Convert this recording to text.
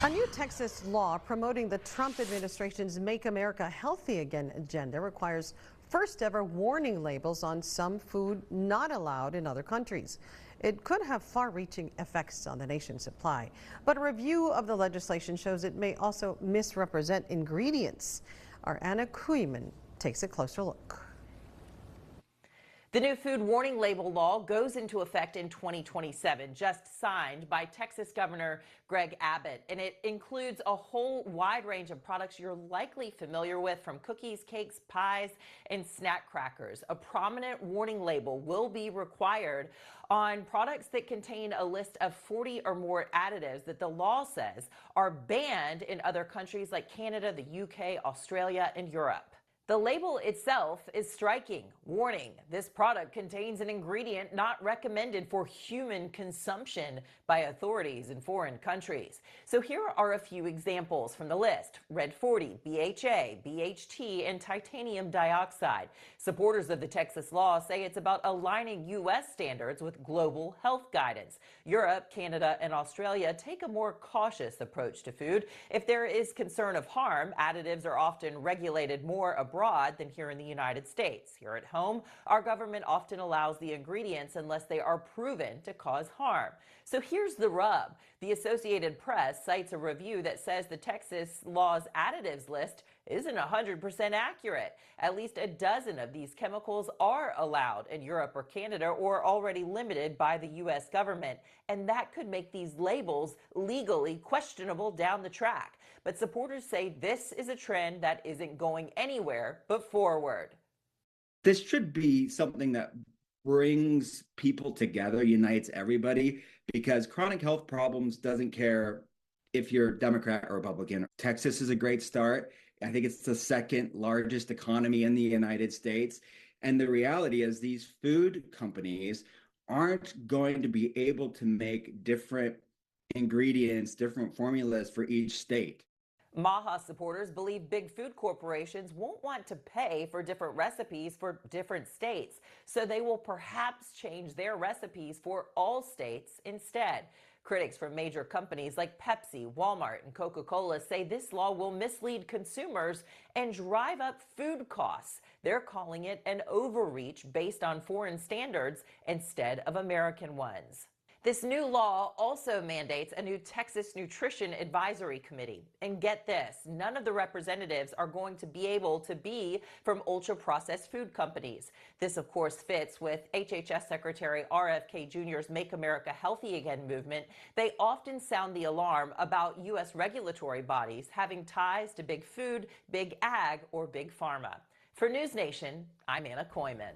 A new Texas law promoting the Trump administration's Make America Healthy Again agenda requires first ever warning labels on some food not allowed in other countries. It could have far-reaching effects on the nation's supply, but a review of the legislation shows it may also misrepresent ingredients. Our Anna Kooiman takes a closer look. The new food warning label law goes into effect in 2027, just signed by Texas Governor Greg Abbott, and it includes a whole wide range of products you're likely familiar with, from cookies, cakes, pies, and snack crackers. A prominent warning label will be required on products that contain a list of 40 or more additives that the law says are banned in other countries like Canada, the UK, Australia, and Europe. The label itself is striking. Warning, this product contains an ingredient not recommended for human consumption by authorities in foreign countries. So here are a few examples from the list: Red 40, BHA, BHT, and titanium dioxide. Supporters of the Texas law say it's about aligning U.S. standards with global health guidance. Europe, Canada, and Australia take a more cautious approach to food. If there is concern of harm, additives are often regulated more abroad than here in the United States. Here at home, our government often allows the ingredients unless they are proven to cause harm. So here's the rub. The Associated Press cites a review that says the Texas law's additives list isn't 100% accurate. At least a dozen of these chemicals are allowed in Europe or Canada, or already limited by the U.S. government, and that could make these labels legally questionable down the track. But supporters say this is a trend that isn't going anywhere but forward. This should be something that brings people together, unites everybody, because chronic health problems doesn't care if you're Democrat or Republican. Texas is a great start. I think it's the second largest economy in the United States. And the reality is these food companies aren't going to be able to make different ingredients, different formulas for each state. Maha supporters believe big food corporations won't want to pay for different recipes for different states, so they will perhaps change their recipes for all states instead. Critics from major companies like Pepsi, Walmart, and Coca-Cola say this law will mislead consumers and drive up food costs. They're calling it an overreach based on foreign standards instead of American ones. This new law also mandates a new Texas Nutrition Advisory Committee. And get this, none of the representatives are going to be able to be from ultra-processed food companies. This, of course, fits with HHS Secretary RFK Jr.'s Make America Healthy Again movement. They often sound the alarm about U.S. regulatory bodies having ties to big food, big ag, or big pharma. For News Nation, I'm Anna Kooiman.